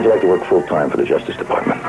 you like to work full-time for the Justice Department?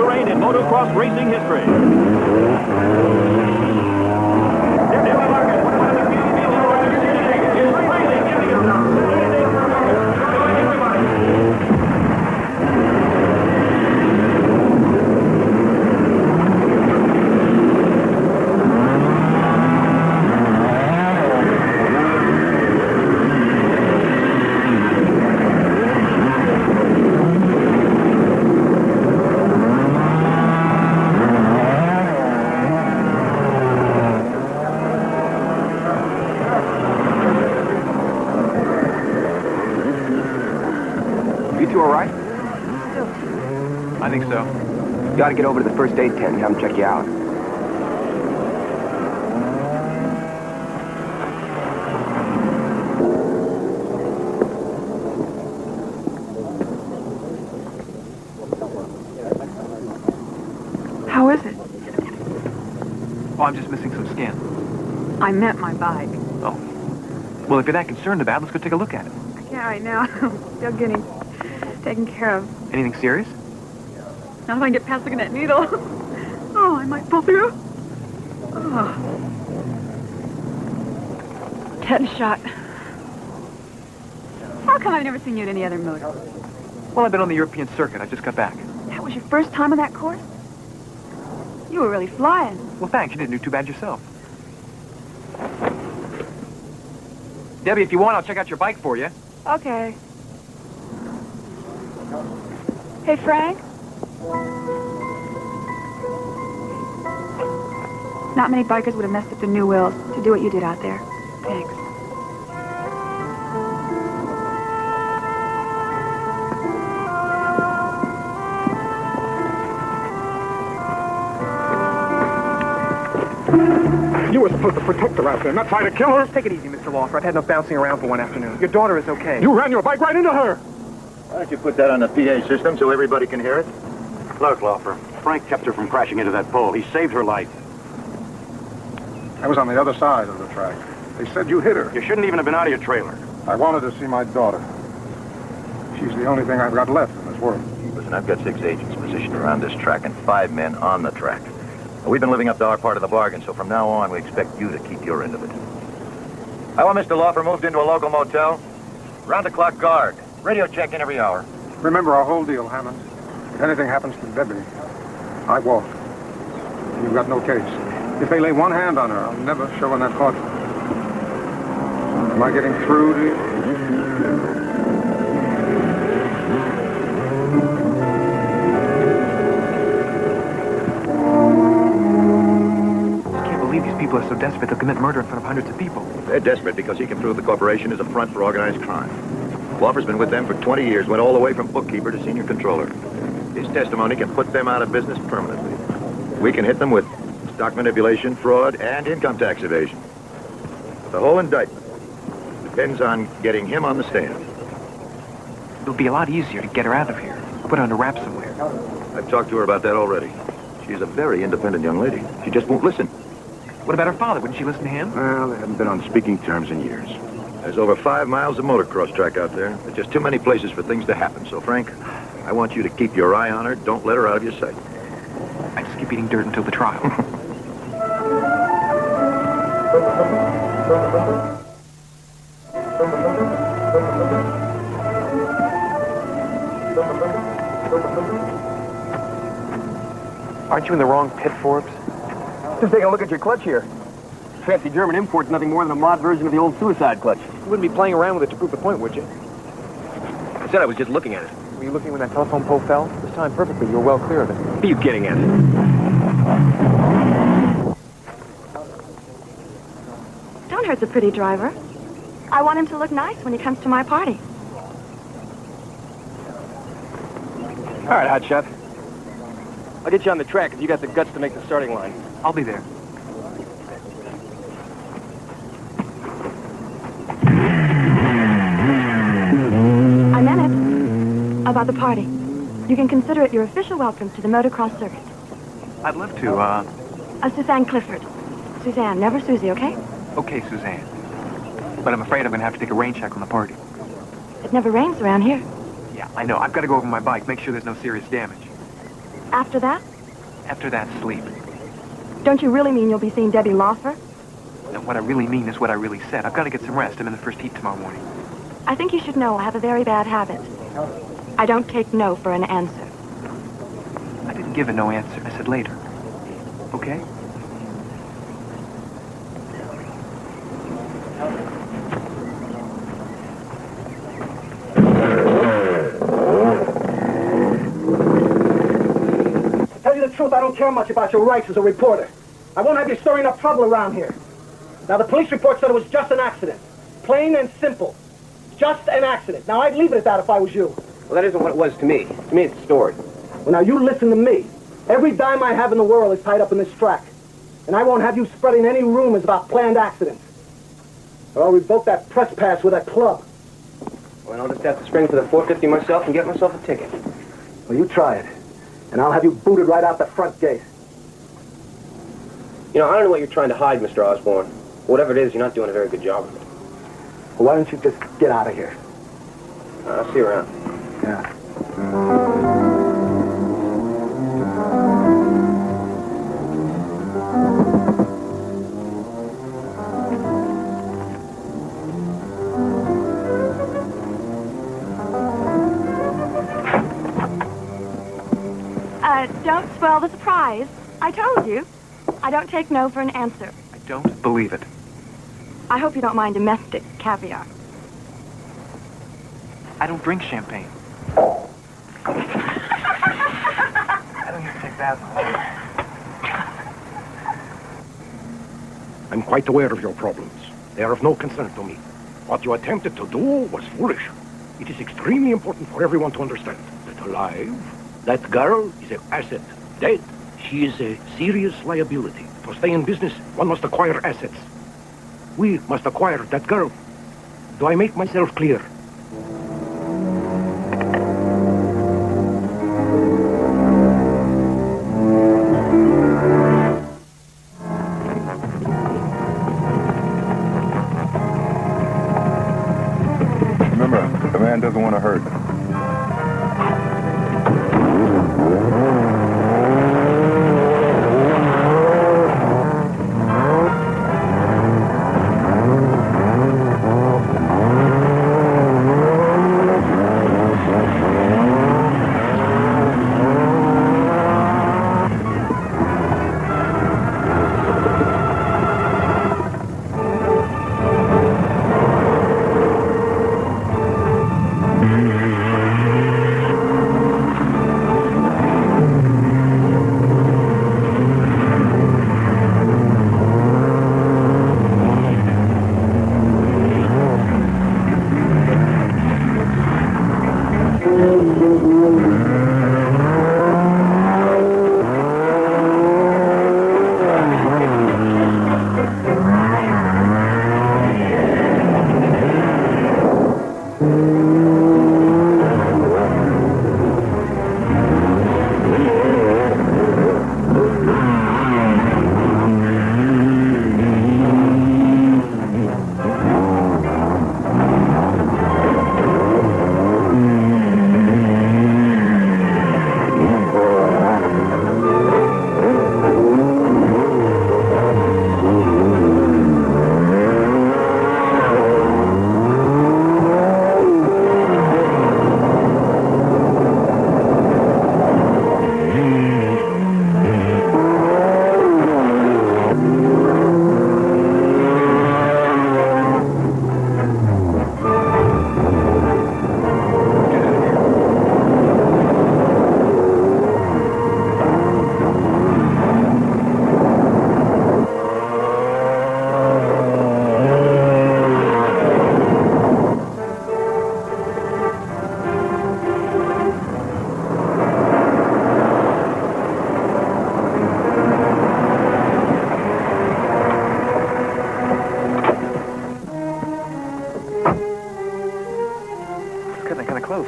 to reign in motocross racing history. You two all right? I think so. You gotta get over to the first aid tent and have them check you out. How is it? Oh, I'm just missing some skin. I meant my bike. Oh. Well, if you're that concerned about it, let's go take a look at it. Yeah, I know. I'm still getting taken care of. Anything serious? Not if I can get past looking at that needle. Oh, I might pull through. Oh. Tetanus shot. How come I've never seen you at any other motor? Well, I've been on the European circuit. I just got back. That was your first time on that course? You were really flying. Well, thanks. You didn't do too bad yourself. Debbie, if you want, I'll check out your bike for you. Okay. Hey, Frank? Not many bikers would have messed up their new wheels to do what you did out there. Thanks. You were supposed to protect her out there, not try to kill her. Take it easy, Mr. Lawfer. I've had enough bouncing around for one afternoon. Your daughter is okay. You ran your bike right into her. Why don't you put that on the PA system so everybody can hear it? Look, Laufer, Frank kept her from crashing into that pole. He saved her life. I was on the other side of the track. They said you hit her. You shouldn't even have been out of your trailer. I wanted to see my daughter. She's the only thing I've got left in this world. Listen, I've got 6 agents positioned around this track and 5 men on the track. We've been living up to our part of the bargain, so from now on, we expect you to keep your end of it. I want Mr. Laufer moved into a local motel. Round-the-clock guard. Radio check-in every hour. Remember our whole deal, Hammond. If anything happens to Debbie, I walk. You've got no case. If they lay one hand on her, I'll never show in that courtroom. Am I getting through to you? These people are so desperate they'll commit murder in front of hundreds of people. They're desperate because he can prove the corporation is a front for organized crime. Laufer's been with them for 20 years, went all the way from bookkeeper to senior controller. His testimony can put them out of business permanently. We can hit them with stock manipulation, fraud, and income tax evasion. The whole indictment depends on getting him on the stand. It'll be a lot easier to get her out of here. Put her under wraps somewhere. I've talked to her about that already. She's a very independent young lady. She just won't listen. What about her father? Wouldn't she listen to him? Well, they haven't been on speaking terms in years. There's over 5 miles of motocross track out there. There's just too many places for things to happen. So, Frank, I want you to keep your eye on her. Don't let her out of your sight. I just keep eating dirt until the trial. Aren't you in the wrong pit, Forbes? Just taking a look at your clutch here. Fancy German import's nothing more than a mod version of the old suicide clutch. You wouldn't be playing around with it to prove the point, would you? I said I was just looking at it. Were you looking when that telephone pole fell? This time perfectly. You were well clear of it. What are you getting at? Stonehart's a pretty driver. I want him to look nice when he comes to my party. All right, hotshot. I'll get you on the track if you got the guts to make the starting line. I'll be there. I meant it. About the party. You can consider it your official welcome to the motocross circuit. I'd love to, Suzanne Clifford. Suzanne, never Susie, okay? Okay, Suzanne. But I'm afraid I'm going to have to take a rain check on the party. It never rains around here. Yeah, I know. I've got to go over my bike, make sure there's no serious damage. After that? After that, sleep. Don't you really mean you'll be seeing Debbie Lawfer? And what I really mean is what I really said. I've got to get some rest. I'm in the first heat tomorrow morning. I think you should know I have a very bad habit. I don't take no for an answer. I didn't give a no answer. I said later. Okay? To tell you the truth, I don't care much about your rights as a reporter. I won't have you stirring up trouble around here. Now, the police report said it was just an accident. Plain and simple. Just an accident. Now, I'd leave it at that if I was you. Well, that isn't what it was to me. To me, it's a story. Well, now, you listen to me. Every dime I have in the world is tied up in this track. And I won't have you spreading any rumors about planned accidents. Or I'll revoke that press pass with a club. Well, I'll just have to spring for the 450 myself and get myself a ticket. Well, you try it. And I'll have you booted right out the front gate. You know, I don't know what you're trying to hide, Mr. Osborne. Whatever it is, you're not doing a very good job of it. Well, why don't you just get out of here? I'll see you around. Yeah. Don't spoil the surprise. I told you. I don't take no for an answer. I don't believe it. I hope you don't mind domestic caviar. I don't drink champagne. I don't even take that one. I'm quite aware of your problems. They are of no concern to me. What you attempted to do was foolish. It is extremely important for everyone to understand that alive, that girl is an asset. Dead, she is a serious liability. To stay in business, one must acquire assets. We must acquire that girl. Do I make myself clear? Remember, the man doesn't want to hurt.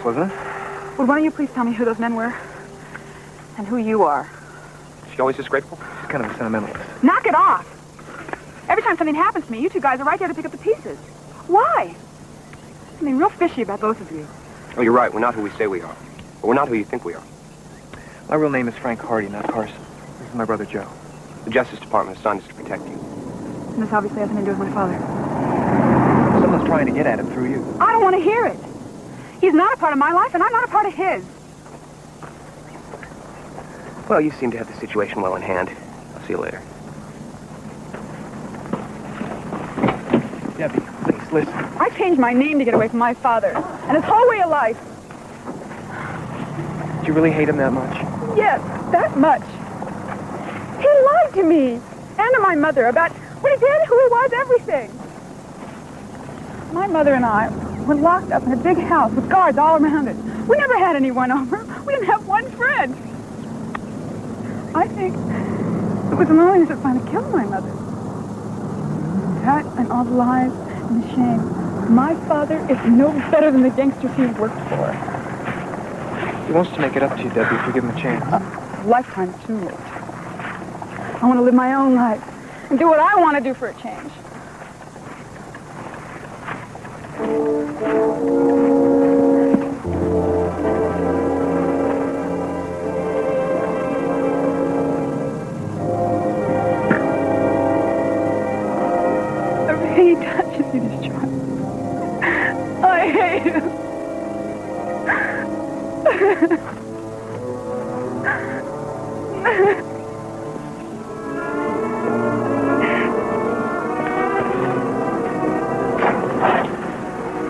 Wasn't it? Would one of you please tell me who those men were? And who you are? She always just grateful? She's kind of a sentimentalist. Knock it off! Every time something happens to me, you two guys are right there to pick up the pieces. Why? Something real fishy about both of you. Oh, you're right. We're not who we say we are. But we're not who you think we are. My real name is Frank Hardy, not Carson. This is my brother Joe. The Justice Department assigned us to protect you. And this obviously has nothing to do with my father. Someone's trying to get at him through you. I don't want to hear it. He's not a part of my life, and I'm not a part of his. Well, you seem to have the situation well in hand. I'll see you later. Debbie, please, listen. I changed my name to get away from my father and his whole way of life. Do you really hate him that much? Yes, that much. He lied to me and to my mother about what he did, who he was, everything. My mother and I were locked up in a big house with guards all around it. We never had anyone over. We didn't have one friend. I think it was the loneliness that finally killed my mother. That and all the lies and the shame. My father is no better than the gangsters he worked for. He wants to make it up to you, Debbie, if you give him a chance. Lifetime too late. I want to live my own life and do what I want to do for a change. He touches you, this child. I hate him.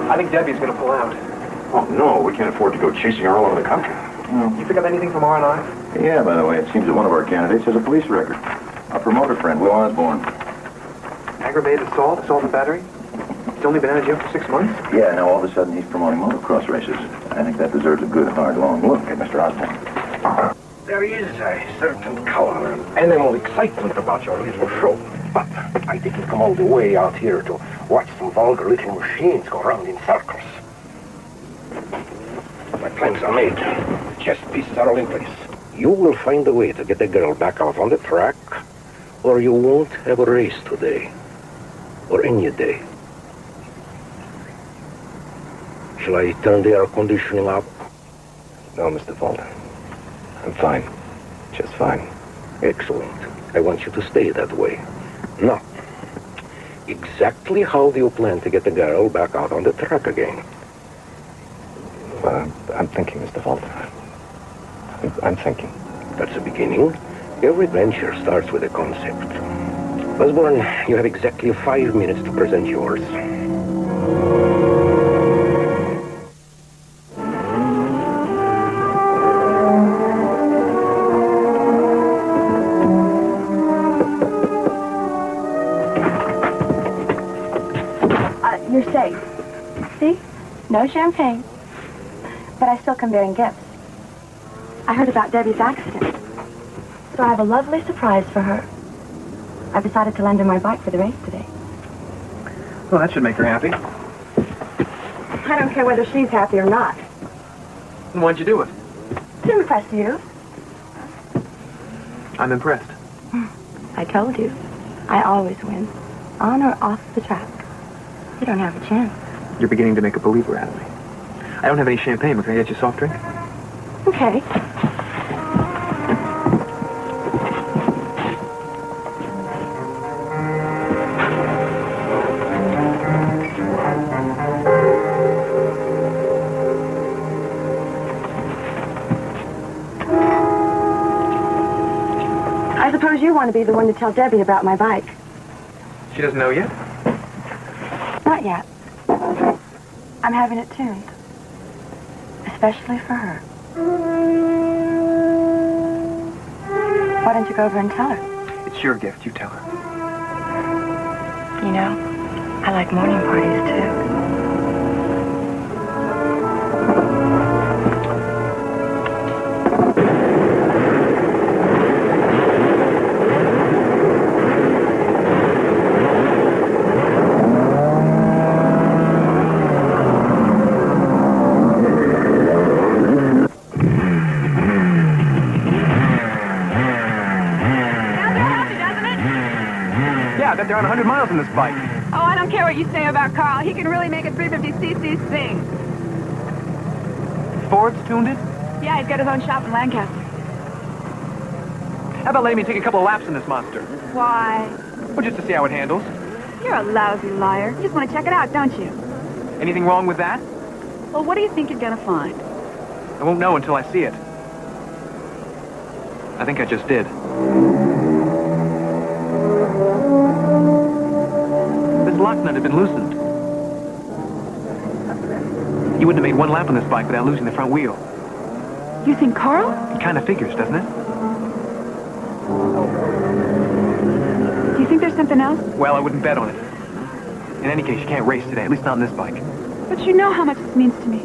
I think Debbie's going to pull out. Oh, no, we can't afford to go chasing her all over the country. You pick up anything from R&I? Yeah, by the way, it seems that one of our candidates has a police record. Our promoter friend, Will Osborne. Aggravated assault and battery? He's only been out of jail for 6 months? Yeah, now all of a sudden he's promoting motocross races. I think that deserves a good, hard, long look at Mr. Osborne. There is a certain color and animal excitement about your little show. But I didn't come all the way out here to watch some vulgar little machines go around in circles. My plans are made. Chess pieces are all in place. You will find a way to get the girl back out on the track, or you won't have a race today. Or any day. Shall I turn the air conditioning up? No, Mr. Fulton. I'm fine. Just fine. Excellent. I want you to stay that way. Now, exactly how do you plan to get the girl back out on the track again? Well, I'm thinking, Mr. Fulton. I'm thinking. That's the beginning. Every venture starts with a concept. Osborne, you have exactly 5 minutes to present yours. You're safe. See? No champagne. But I still come bearing gifts. I heard about Debbie's accident. So I have a lovely surprise for her. I've decided to lend her my bike for the race today. Well, that should make her happy. I don't care whether she's happy or not. And why'd you do it? To impress you. I'm impressed. I told you. I always win. On or off the track. You don't have a chance. You're beginning to make a believer out of me. I don't have any champagne, but can I get you a soft drink? Okay. I suppose you want to be the one to tell Debbie about my bike. She doesn't know yet? Not yet. I'm having it tuned. Especially for her. Why don't you go over and tell her? It's your gift. You tell her. You know, I like morning parties, too. They're on 100 miles on this bike. Oh, I don't care what you say about Carl. He can really make a 350cc sing. Ford's tuned it? Yeah, he's got his own shop in Lancaster. How about letting me take a couple of laps in this monster? Why? Well, just to see how it handles. You're a lousy liar. You just want to check it out, don't you? Anything wrong with that? Well, what do you think you're gonna find? I won't know until I see it. I think I just did. This lock nut had been loosened. You wouldn't have made one lap on this bike without losing the front wheel. You think Carl? It kind of figures, doesn't it? Do you think there's something else? Well, I wouldn't bet on it. In any case, you can't race today, at least not on this bike. But you know how much this means to me.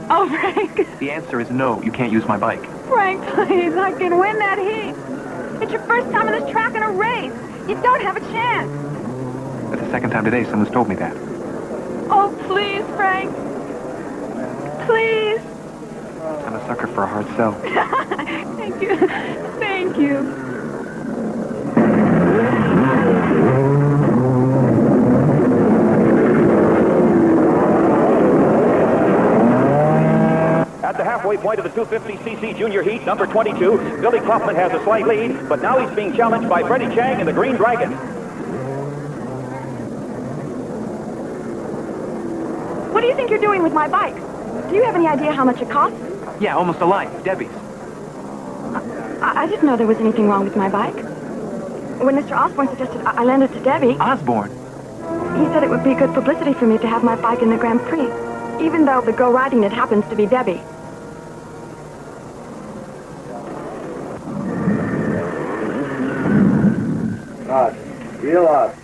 Oh, Frank. The answer is no, you can't use my bike. Frank, please, I can win that heat. It's your first time on this track in a race. You don't have a chance. That's the second time today someone's told me that. Oh, please, Frank. Please. I'm a sucker for a hard sell. Thank you. Thank you. At the halfway point of the 250cc junior heat, number 22, Billy Kaufman has a slight lead, but now he's being challenged by Freddie Chang in the Green Dragon. What do you think you're doing with my bike? Do you have any idea how much it costs? Yeah, almost a life. Debbie's. I didn't know there was anything wrong with my bike. When Mr. Osborne suggested I lend it to Debbie... Osborne? He said it would be good publicity for me to have my bike in the Grand Prix, even though the girl riding it happens to be Debbie. Odd. Real odd.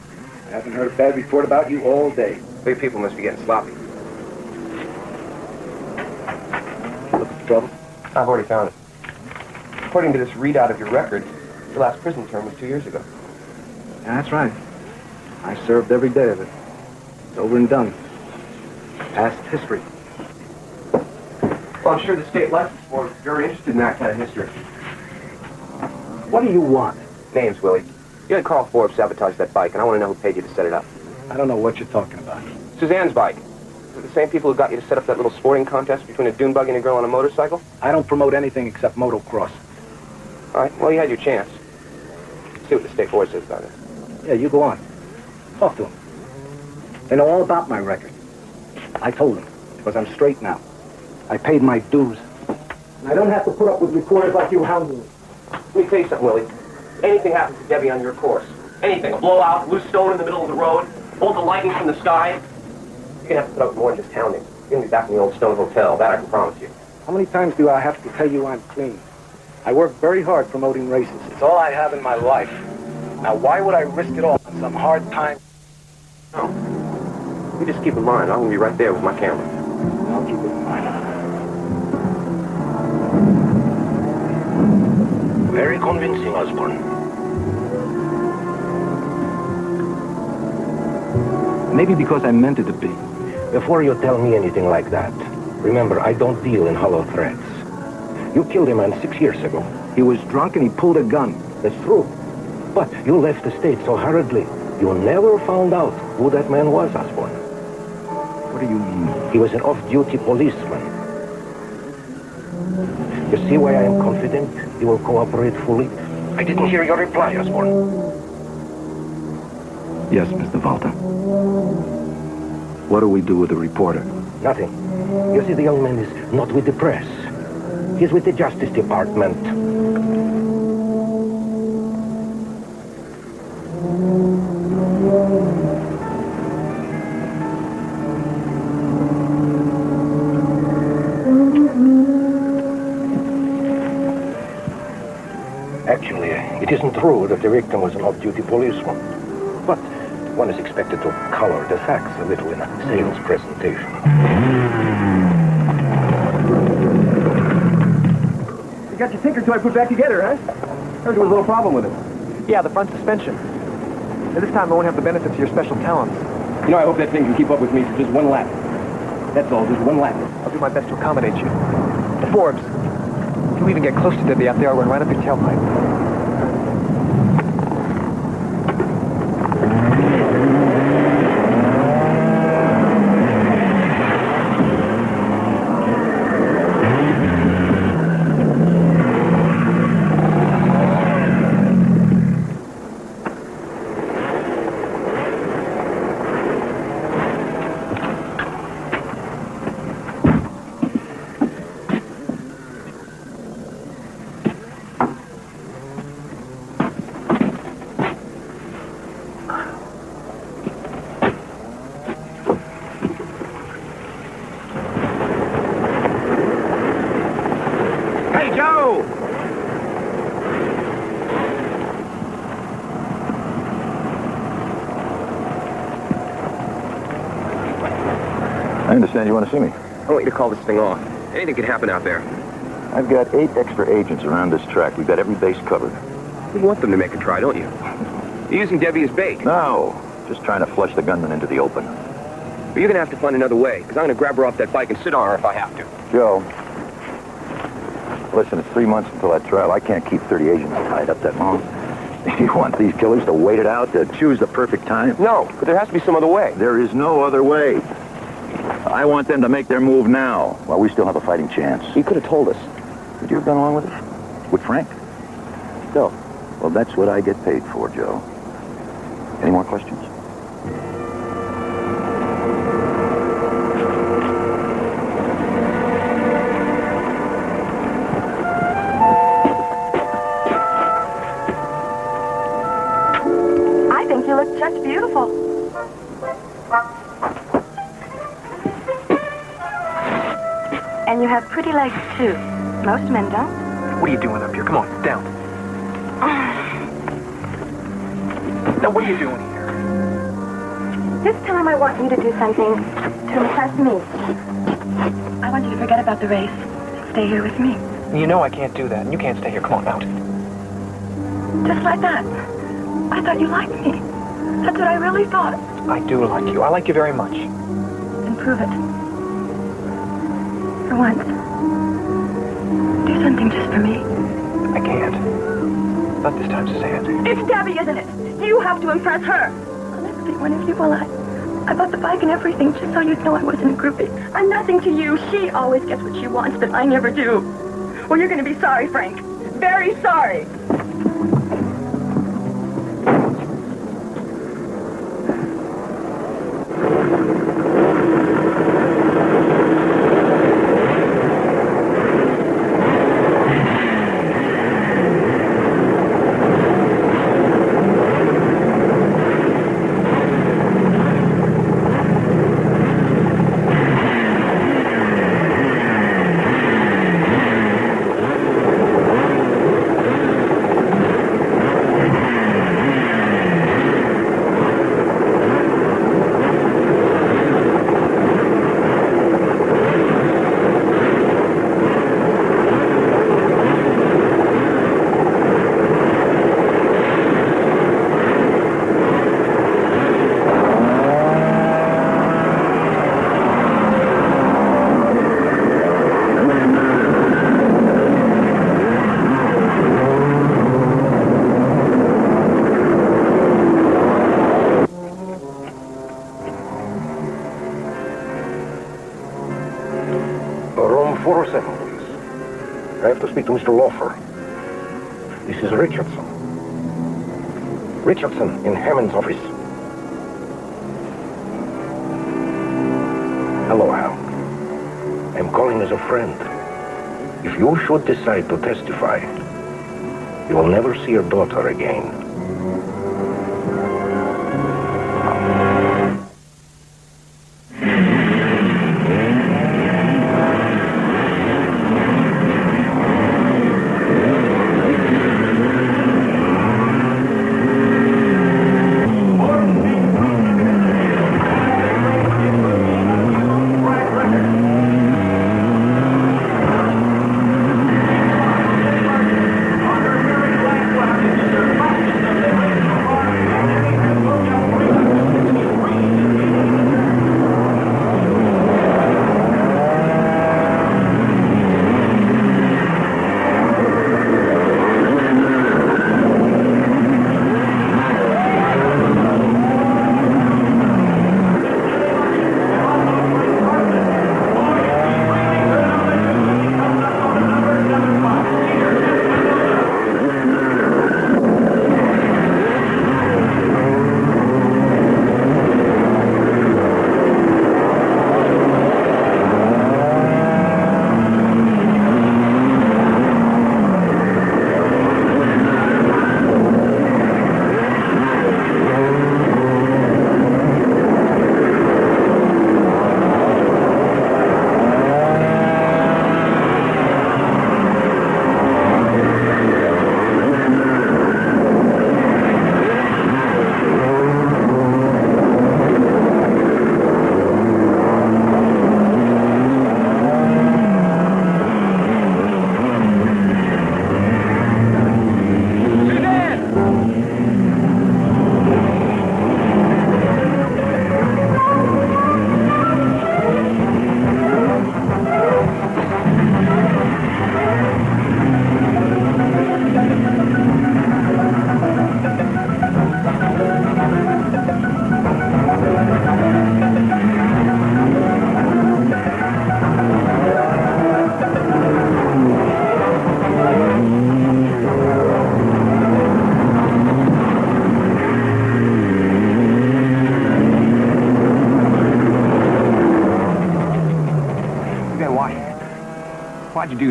I haven't heard a bad report about you all day. We people must be getting sloppy. Looking for trouble? I've already found it. According to this readout of your record, your last prison term was 2 years ago. Yeah, that's right. I served every day of it. It's over and done. Past history. Well, I'm sure the state license board is very interested in that kind of history. What do you want? Names, Willie. You had Carl Forbes sabotage that bike, and I want to know who paid you to set it up. I don't know what you're talking about. Suzanne's bike. Is it the same people who got you to set up that little sporting contest between a dune buggy and a girl on a motorcycle? I don't promote anything except motocross. All right, well, you had your chance. See what the state board says about it. Yeah, you go on. Talk to them. They know all about my record. I told them, because I'm straight now. I paid my dues. And I don't have to put up with reporters like you hounding me. Let me tell you something, Willie. Anything happens to Debbie on your course, anything, a blowout, loose stone in the middle of the road, bolt of lightning from the sky, you're going to have to put up with more than just hounding. You're going to be back in the old Stone Hotel, that I can promise you. How many times do I have to tell you I'm clean? I work very hard promoting races. It's all I have in my life. Now, why would I risk it all on some hard time? No. You just keep in mind, I'm going to be right there with my camera. I'll keep it in mind. Very convincing, Osborne. Maybe because I meant it to be. Before you tell me anything like that, remember, I don't deal in hollow threats. You killed a man 6 years ago. He was drunk and he pulled a gun. That's true. But you left the state so hurriedly. You never found out who that man was, Osborne. What do you mean? He was an off-duty policeman. You see why I am confident he will cooperate fully? I didn't hear your reply, Osborne. Yes, Mr. Walter. What do we do with the reporter? Nothing. You see, the young man is not with the press. He's with the Justice Department. Actually, it isn't true that the victim was an off-duty policeman. But one is expected to color the facts a little in a sales presentation. You got your tinker toy put back together, huh? Heard there was a little problem with it. Yeah, the front suspension. And this time I won't have the benefits of your special talents. You know, I hope that thing can keep up with me for just one lap. That's all, just one lap. I'll do my best to accommodate you. Forbes, if you even get close to Debbie out there, I'll run right up your tailpipe. I understand you want to see me. I want you to call this thing off. Anything could happen out there. I've got 8 extra agents around this track. We've got every base covered. You want them to make a try, don't you? You're using Debbie as bait. No, just trying to flush the gunman into the open. But you're going to have to find another way, because I'm going to grab her off that bike and sit on her if I have to. Joe, listen, it's 3 months until that trial. I can't keep 30 agents tied up that long. You want these killers to wait it out, to choose the perfect time? No, but there has to be some other way. There is no other way. I want them to make their move now, while we still have a fighting chance. You could have told us. Would you have gone along with it? With Frank? No. Well, that's what I get paid for, Joe. Any more questions? I think you look just beautiful. And you have pretty legs, too. Most men don't. What are you doing up here? Come on, down. Now, what are you doing here? This time I want you to do something to impress me. I want you to forget about the race. Stay here with me. You know I can't do that, and you can't stay here. Come on, out. Just like that. I thought you liked me. That's what I really thought. I do like you. I like you very much. Then prove it. For once. Do something just for me. I can't. Not this time, Suzanne. It's Debbie, isn't it? You have to impress her. I'll never be one of you, will I bought the bike and everything just so you'd know I wasn't a groupie. I'm nothing to you. She always gets what she wants, but I never do. Well, you're going to be sorry, Frank. Very sorry. Room 407, please. I have to speak to Mr. Lawfer. This is Richardson. Richardson in Hammond's office. Hello, Hal. I'm calling as a friend. If you should decide to testify, you will never see your daughter again.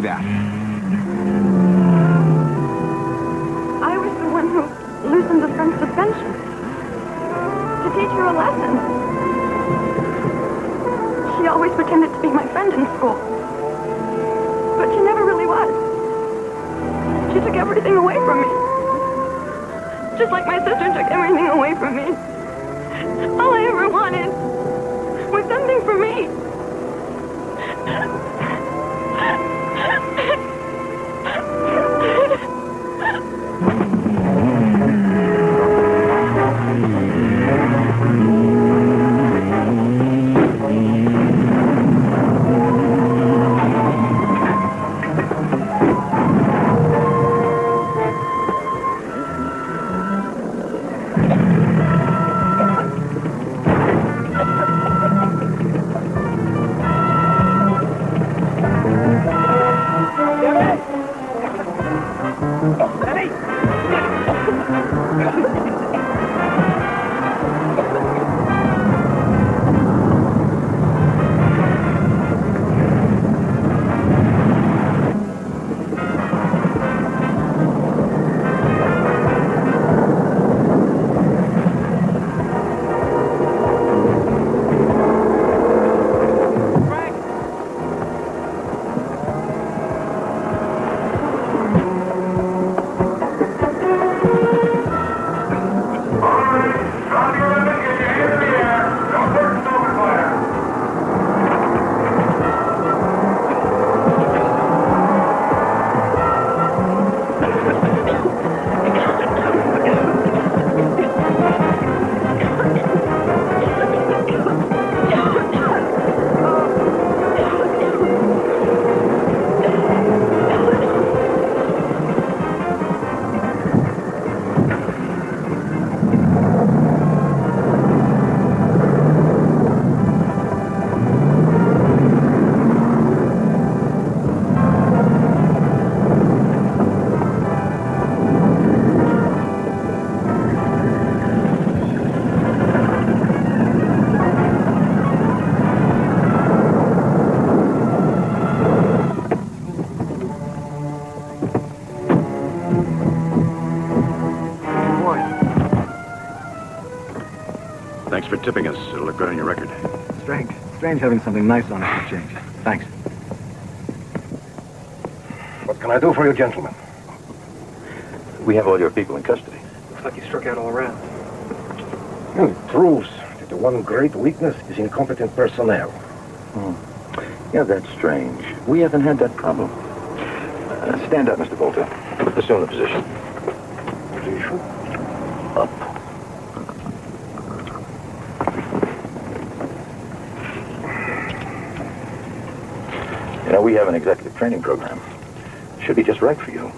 do that? I was the one who loosened the friend's suspension. To teach her a lesson. She always pretended to be my friend in school. But she never really was. She took everything away from me. Just like my sister took everything away from me. All I ever wanted was something for me. Thanks for tipping us. It'll look good on your record. Strange having something nice on it to change. Thanks. What can I do for you, gentlemen? We have all your people in custody. Looks like you struck out all around. It proves that the one great weakness is incompetent personnel. Yeah, that's strange. We haven't had that problem. Stand up, Mr. Bolter. Assume the position. Position? Up. You know, we have an executive training program. Should be just right for you.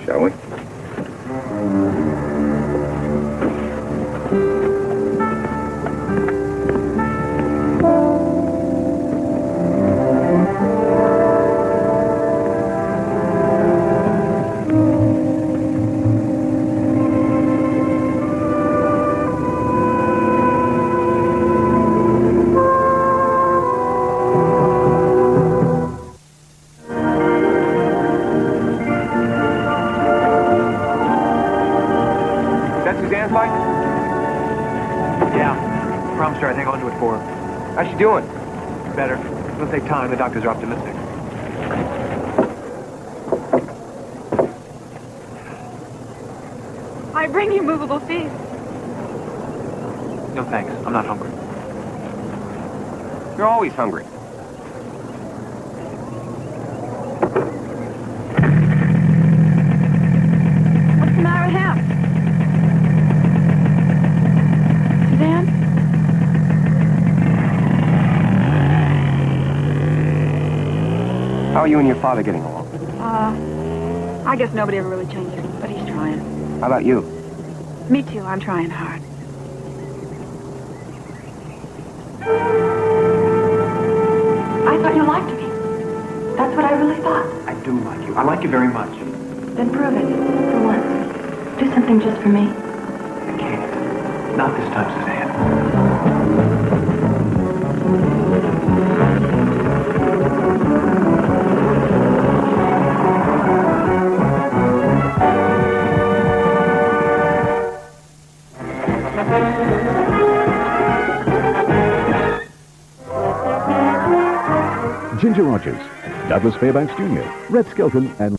Shall we? Promised her I'd hang on to it for her. How's she doing? Better. It'll take time. The doctors are optimistic. I bring you movable feast. No thanks. I'm not hungry. You're always hungry. What's the matter with him? Suzanne? How are you and your father getting along? I guess nobody ever really changes, but he's trying. How about you? Me too. I'm trying hard. I thought you liked me. That's what I really thought. I do like you. I like you very much. Then prove it. For once. Do something just for me. I can't. Not this time, Suzanne. Ginger Rogers, Douglas Fairbanks Jr., Red Skelton, and